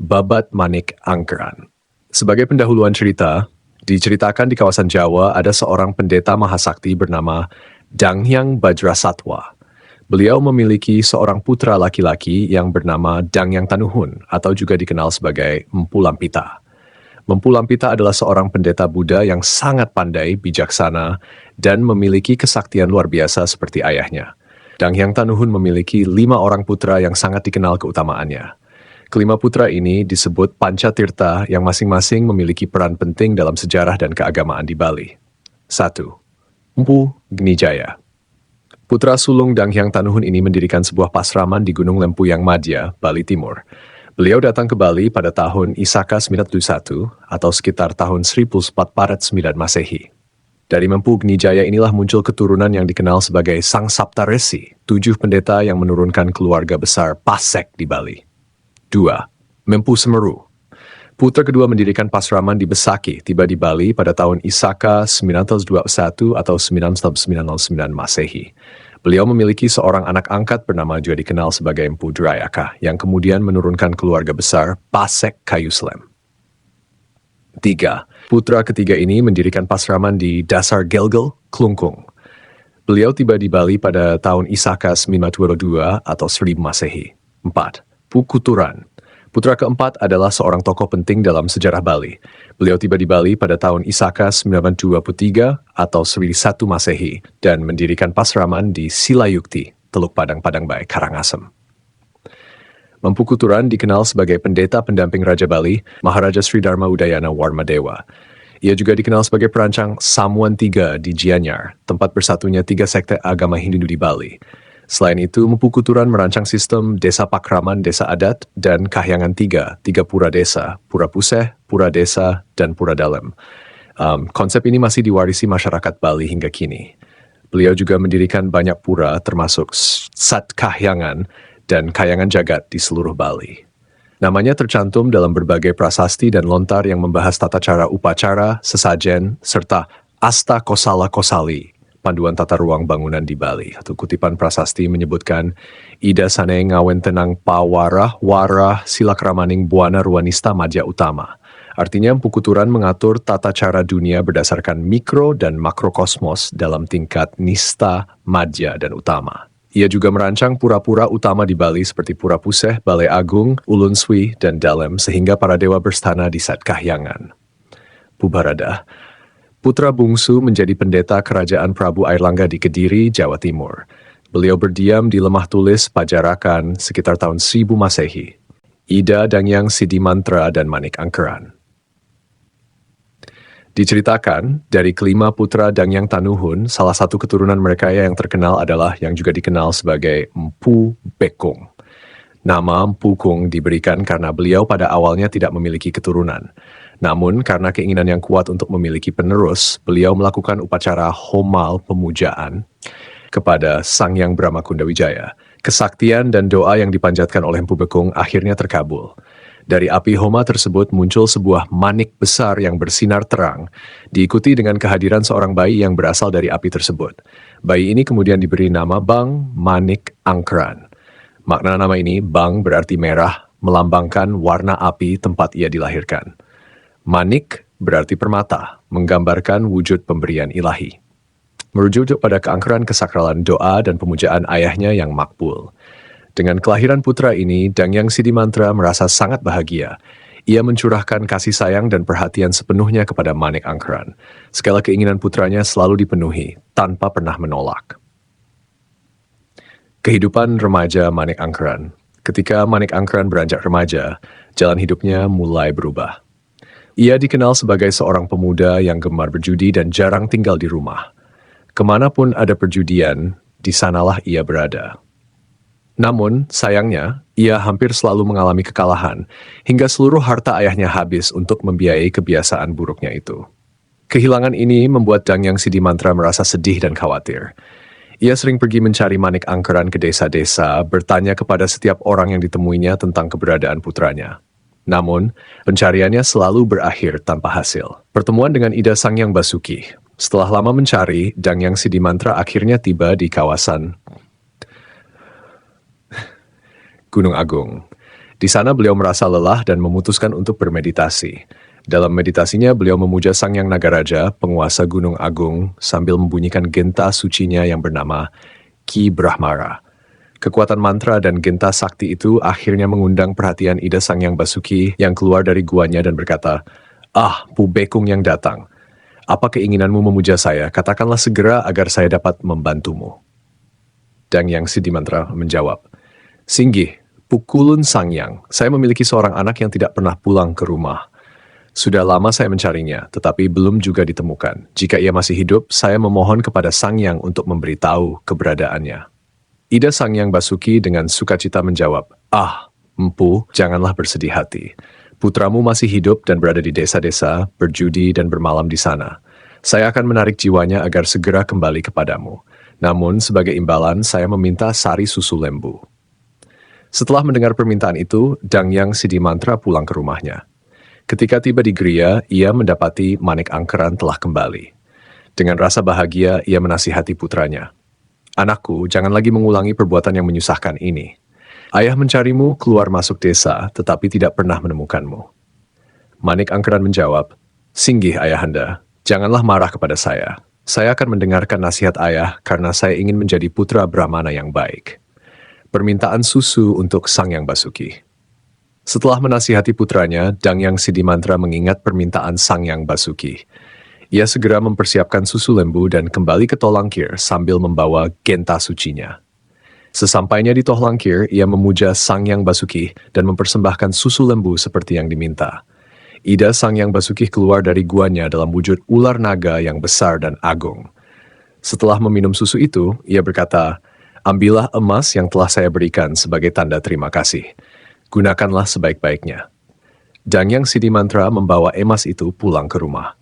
Babat Manik Angkeran. Sebagai pendahuluan cerita, diceritakan di kawasan Jawa ada seorang pendeta mahasakti bernama Danghyang Bajrasatwa. Beliau memiliki seorang putra laki-laki yang bernama Danghyang Tanuhun atau juga dikenal sebagai Mpu Lampita. Mpu Lampita adalah seorang pendeta Buddha yang sangat pandai, bijaksana, dan memiliki kesaktian luar biasa seperti ayahnya. Danghyang Tanuhun memiliki 5 orang putra yang sangat dikenal keutamaannya. Kelima putra ini disebut Pancatirta yang masing-masing memiliki peran penting dalam sejarah dan keagamaan di Bali. 1. Mpu Gnijaya. Putra sulung Danghyang Tanuhun ini mendirikan sebuah pasraman di Gunung Lempuyang Madya, Bali Timur. Beliau datang ke Bali pada tahun Isaka 971 atau sekitar tahun 1449 Masehi. Dari Mpu Gnijaya inilah muncul keturunan yang dikenal sebagai Sang Saptaresi, 7 pendeta yang menurunkan keluarga besar Pasek di Bali. 2. Mpu Semeru. Putra kedua mendirikan pasraman di Besaki, tiba di Bali pada tahun Isaka 921 atau 1999 Masehi. Beliau memiliki seorang anak angkat bernama juga dikenal sebagai Mpu Drayaka, yang kemudian menurunkan keluarga besar Pasek Kayuslem. 3. Putra ketiga ini mendirikan pasraman di Dasar Gelgel, Klungkung. Beliau tiba di Bali pada tahun Isaka 922 atau 1000 Masehi. 4. Pukuturan. Putra keempat adalah seorang tokoh penting dalam sejarah Bali. Beliau tiba di Bali pada tahun Isaka 923 atau 1001 Masehi dan mendirikan pasraman di Silayukti, Teluk Padang-Padangbai, Karangasem. Mpu Kuturan dikenal sebagai pendeta pendamping Raja Bali, Maharaja Sri Dharma Udayana Warmadewa. Ia juga dikenal sebagai perancang Samuan III di Gianyar, tempat bersatunya 3 sekte agama Hindu di Bali. Selain itu, Mpu Kuturan merancang sistem desa pakraman, desa adat, dan kahyangan 3 pura desa, pura puseh, pura desa, dan pura dalem. Konsep ini masih diwarisi masyarakat Bali hingga kini. Beliau juga mendirikan banyak pura termasuk Sat Kahyangan dan Kahyangan Jagat di seluruh Bali. Namanya tercantum dalam berbagai prasasti dan lontar yang membahas tata cara upacara, sesajen, serta Asta Kosala Kosali, panduan tata ruang bangunan di Bali. Atau kutipan prasasti menyebutkan, Ida sane ngawen tenang pawarah warah silakramaning buana ruanista madya utama. Artinya Mpu Kuturan mengatur tata cara dunia berdasarkan mikro dan makrokosmos dalam tingkat nista, madya, dan utama. Ia juga merancang pura-pura utama di Bali seperti Pura Puseh, Balai Agung, Ulun Swi, dan Dalem sehingga para dewa berstana di Sat Kahyangan. Pubarada. Putra bungsu menjadi pendeta kerajaan Prabu Airlangga di Kediri, Jawa Timur. Beliau berdiam di Lemah Tulis, Pajarakan, sekitar tahun 1000 Masehi. Ida Danghyang Sidimantra dan Manik Angkeran. Diceritakan, dari kelima putra Danghyang Tanuhun, salah satu keturunan mereka yang terkenal adalah yang juga dikenal sebagai Mpu Bekung. Nama Mpu Kung diberikan karena beliau pada awalnya tidak memiliki keturunan. Namun, karena keinginan yang kuat untuk memiliki penerus, beliau melakukan upacara homal pemujaan kepada Sang Hyang Brahmakunda Wijaya. Kesaktian dan doa yang dipanjatkan oleh Mpu Bekung akhirnya terkabul. Dari api homa tersebut muncul sebuah manik besar yang bersinar terang, diikuti dengan kehadiran seorang bayi yang berasal dari api tersebut. Bayi ini kemudian diberi nama Bang Manik Angkeran. Makna nama ini, Bang berarti merah, melambangkan warna api tempat ia dilahirkan. Manik berarti permata, menggambarkan wujud pemberian ilahi. Merujuk pada keangkeran kesakralan doa dan pemujaan ayahnya yang makbul. Dengan kelahiran putra ini, Danghyang Sidimantra merasa sangat bahagia. Ia mencurahkan kasih sayang dan perhatian sepenuhnya kepada Manik Angkeran. Segala keinginan putranya selalu dipenuhi, tanpa pernah menolak. Kehidupan remaja Manik Angkeran. Ketika Manik Angkeran beranjak remaja, jalan hidupnya mulai berubah. Ia dikenal sebagai seorang pemuda yang gemar berjudi dan jarang tinggal di rumah. Kemanapun ada perjudian, di sanalah ia berada. Namun, sayangnya, ia hampir selalu mengalami kekalahan, hingga seluruh harta ayahnya habis untuk membiayai kebiasaan buruknya itu. Kehilangan ini membuat Danghyang Sidimantra merasa sedih dan khawatir. Ia sering pergi mencari Manik Angkeran ke desa-desa, bertanya kepada setiap orang yang ditemuinya tentang keberadaan putranya. Namun, pencariannya selalu berakhir tanpa hasil. Pertemuan dengan Ida Sangyang Basuki. Setelah lama mencari, Danghyang Sidimantra akhirnya tiba di kawasan Gunung Agung. Di sana beliau merasa lelah dan memutuskan untuk bermeditasi. Dalam meditasinya, beliau memuja Sang Yang Nagaraja, penguasa Gunung Agung, sambil membunyikan genta sucinya yang bernama Ki Brahmara. Kekuatan mantra dan genta sakti itu akhirnya mengundang perhatian Ida Sang Yang Basuki yang keluar dari guanya dan berkata, "Ah, Pu Bekung yang datang. Apa keinginanmu memuja saya? Katakanlah segera agar saya dapat membantumu." Dang Yang Siddhimantra menjawab, "Singgih, Pukulun Sang Yang, saya memiliki seorang anak yang tidak pernah pulang ke rumah. Sudah lama saya mencarinya, tetapi belum juga ditemukan. Jika ia masih hidup, saya memohon kepada Sang Yang untuk memberitahu keberadaannya." Ida Sang Yang Basuki dengan sukacita menjawab, "Ah, Empu, janganlah bersedih hati. Putramu masih hidup dan berada di desa-desa, berjudi dan bermalam di sana. Saya akan menarik jiwanya agar segera kembali kepadamu. Namun, sebagai imbalan, saya meminta sari susu lembu." Setelah mendengar permintaan itu, Dang Yang Siddhimantra pulang ke rumahnya. Ketika tiba di Griya, ia mendapati Manik Angkeran telah kembali. Dengan rasa bahagia, ia menasihati putranya, "Anakku, jangan lagi mengulangi perbuatan yang menyusahkan ini. Ayah mencarimu keluar masuk desa, tetapi tidak pernah menemukanmu." Manik Angkeran menjawab, "Singgih ayahanda, janganlah marah kepada saya. Saya akan mendengarkan nasihat ayah karena saya ingin menjadi putra Brahmana yang baik." Permintaan susu untuk Sang Yang Basuki. Setelah menasihati putranya, Dang Yang Siddhimantra mengingat permintaan Sang Yang Basuki. Ia segera mempersiapkan susu lembu dan kembali ke Tolangkir sambil membawa genta sucinya. Sesampainya di Tolangkir, ia memuja Sang Yang Basuki dan mempersembahkan susu lembu seperti yang diminta. Ida Sang Yang Basuki keluar dari guanya dalam wujud ular naga yang besar dan agung. Setelah meminum susu itu, ia berkata, "Ambillah emas yang telah saya berikan sebagai tanda terima kasih. Gunakanlah sebaik-baiknya." Dang Yang Siddhimantra membawa emas itu pulang ke rumah.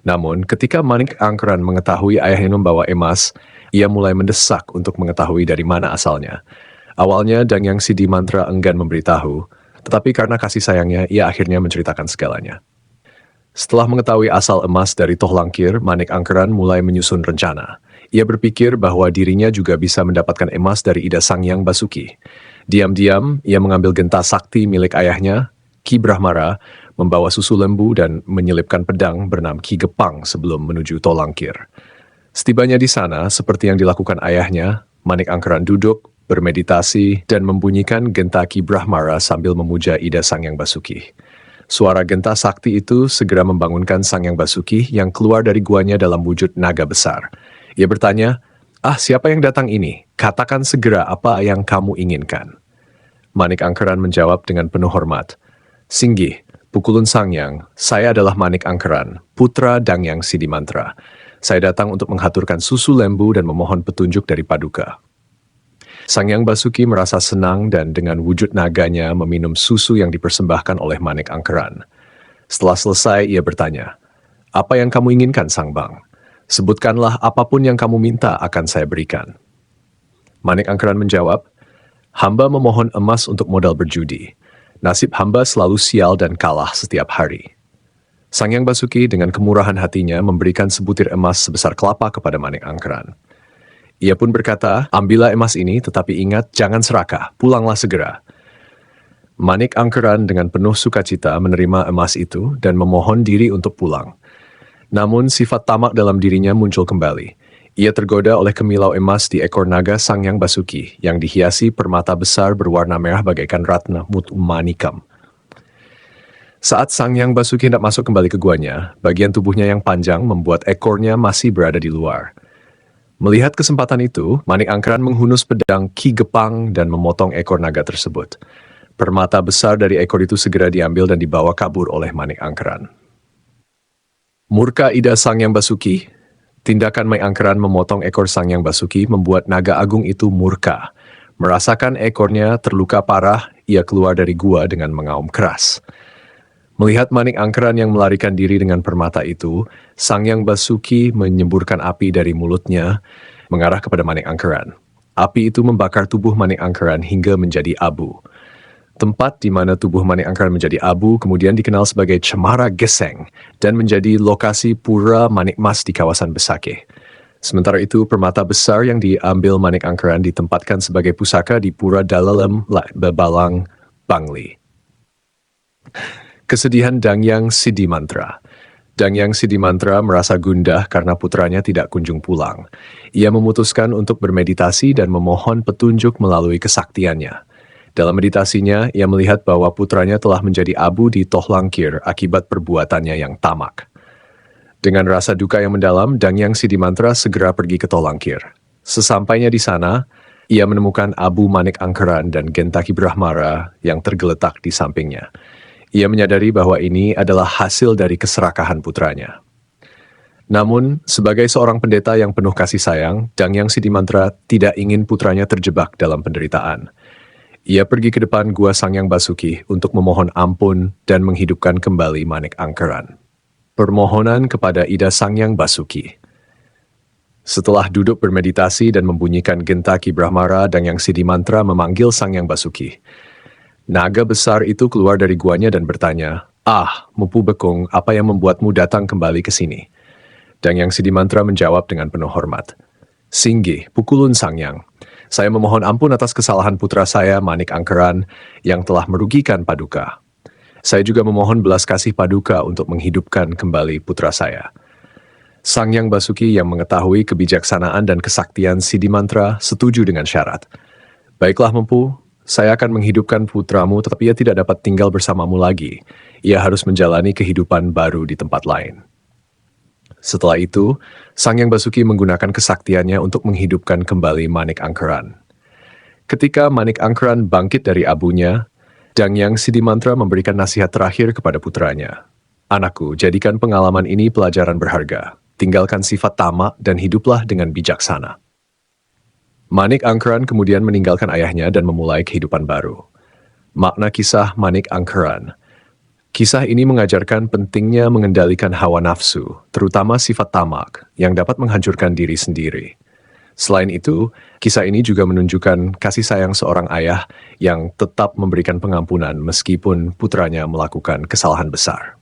Namun, ketika Manik Angkeran mengetahui ayahnya membawa emas, ia mulai mendesak untuk mengetahui dari mana asalnya. Awalnya, Dang Yang Siddhimantra enggan memberitahu, tetapi karena kasih sayangnya, ia akhirnya menceritakan segalanya. Setelah mengetahui asal emas dari Tolangkir, Manik Angkeran mulai menyusun rencana. Ia berpikir bahwa dirinya juga bisa mendapatkan emas dari Ida Sang Yang Basuki. Diam-diam, ia mengambil genta sakti milik ayahnya, Ki Brahmara, membawa susu lembu dan menyelipkan pedang bernama Ki Gepang sebelum menuju Tolangkir. Setibanya di sana, seperti yang dilakukan ayahnya, Manik Angkeran duduk, bermeditasi, dan membunyikan genta Ki Brahmara sambil memuja Ida Sang Yang Basuki. Suara genta sakti itu segera membangunkan Sang Yang Basuki yang keluar dari guanya dalam wujud naga besar. Ia bertanya, "Ah, siapa yang datang ini? Katakan segera apa yang kamu inginkan." Manik Angkeran menjawab dengan penuh hormat, "Singgih, Pukulun Sang Yang, saya adalah Manik Angkeran, putra Dang Yang Siddhimantra. Saya datang untuk menghaturkan susu lembu dan memohon petunjuk dari Paduka." Sang Yang Basuki merasa senang dan dengan wujud naganya meminum susu yang dipersembahkan oleh Manik Angkeran. Setelah selesai, ia bertanya, "Apa yang kamu inginkan, Sang Bang? Sebutkanlah apapun yang kamu minta akan saya berikan." Manik Angkeran menjawab, "Hamba memohon emas untuk modal berjudi. Nasib hamba selalu sial dan kalah setiap hari." Sang Yang Basuki dengan kemurahan hatinya memberikan sebutir emas sebesar kelapa kepada Manik Angkeran. Ia pun berkata, "Ambillah emas ini, tetapi ingat, jangan serakah, pulanglah segera." Manik Angkeran dengan penuh sukacita menerima emas itu dan memohon diri untuk pulang. Namun sifat tamak dalam dirinya muncul kembali. Ia tergoda oleh kemilau emas di ekor naga Sang Yang Basuki yang dihiasi permata besar berwarna merah bagaikan ratna manikam. Saat Sang Yang Basuki hendak masuk kembali ke guanya, bagian tubuhnya yang panjang membuat ekornya masih berada di luar. Melihat kesempatan itu, Manik Angkeran menghunus pedang Ki Gepang dan memotong ekor naga tersebut. Permata besar dari ekor itu segera diambil dan dibawa kabur oleh Manik Angkeran. Murka Ida Sang Yang Basuki. Tindakan Manik Angkeran memotong ekor Sang Yang Basuki membuat naga agung itu murka. Merasakan ekornya terluka parah, ia keluar dari gua dengan mengaum keras. Melihat Manik Angkeran yang melarikan diri dengan permata itu, Sang Yang Basuki menyemburkan api dari mulutnya, mengarah kepada Manik Angkeran. Api itu membakar tubuh Manik Angkeran hingga menjadi abu. Tempat di mana tubuh Manik Angkeran menjadi abu kemudian dikenal sebagai Cemara Geseng dan menjadi lokasi pura Manik Mas di kawasan Besakeh. Sementara itu, permata besar yang diambil Manik Angkeran ditempatkan sebagai pusaka di Pura Dalalem Bebalang, Bangli. Kesedihan Dangyang Siddhimantra. Dangyang Siddhimantra merasa gundah karena putranya tidak kunjung pulang. Ia memutuskan untuk bermeditasi dan memohon petunjuk melalui kesaktiannya. Dalam meditasinya, ia melihat bahwa putranya telah menjadi abu di Tohlangkir akibat perbuatannya yang tamak. Dengan rasa duka yang mendalam, Dangyang Siddhimantra segera pergi ke Tohlangkir. Sesampainya di sana, ia menemukan Abu Manik Angkeran dan Gentaki Brahmara yang tergeletak di sampingnya. Ia menyadari bahwa ini adalah hasil dari keserakahan putranya. Namun, sebagai seorang pendeta yang penuh kasih sayang, Dangyang Siddhimantra tidak ingin putranya terjebak dalam penderitaan. Ia pergi ke depan Gua Sangyang Basuki untuk memohon ampun dan menghidupkan kembali Manik Angkeran. Permohonan kepada Ida Sangyang Basuki. Setelah duduk bermeditasi dan membunyikan Gentaki Brahmara, Dangyang Siddhimantra memanggil Sangyang Basuki. Naga besar itu keluar dari guanya dan bertanya, "Ah, Mupu Bekung, apa yang membuatmu datang kembali ke sini?" Dangyang Siddhimantra menjawab dengan penuh hormat, "Singgih, Pukulun Sangyang. Saya memohon ampun atas kesalahan putra saya, Manik Angkeran, yang telah merugikan Paduka. Saya juga memohon belas kasih Paduka untuk menghidupkan kembali putra saya." Sangyang Basuki yang mengetahui kebijaksanaan dan kesaktian Siddhimantra setuju dengan syarat. "Baiklah Mupu, saya akan menghidupkan putramu, tetapi ia tidak dapat tinggal bersamamu lagi. Ia harus menjalani kehidupan baru di tempat lain." Setelah itu, Sangyang Basuki menggunakan kesaktiannya untuk menghidupkan kembali Manik Angkeran. Ketika Manik Angkeran bangkit dari abunya, Dangyang Siddhimantra memberikan nasihat terakhir kepada putranya. "Anakku, jadikan pengalaman ini pelajaran berharga. Tinggalkan sifat tamak dan hiduplah dengan bijaksana." Manik Angkeran kemudian meninggalkan ayahnya dan memulai kehidupan baru. Makna kisah Manik Angkeran. Kisah ini mengajarkan pentingnya mengendalikan hawa nafsu, terutama sifat tamak, yang dapat menghancurkan diri sendiri. Selain itu, kisah ini juga menunjukkan kasih sayang seorang ayah yang tetap memberikan pengampunan meskipun putranya melakukan kesalahan besar.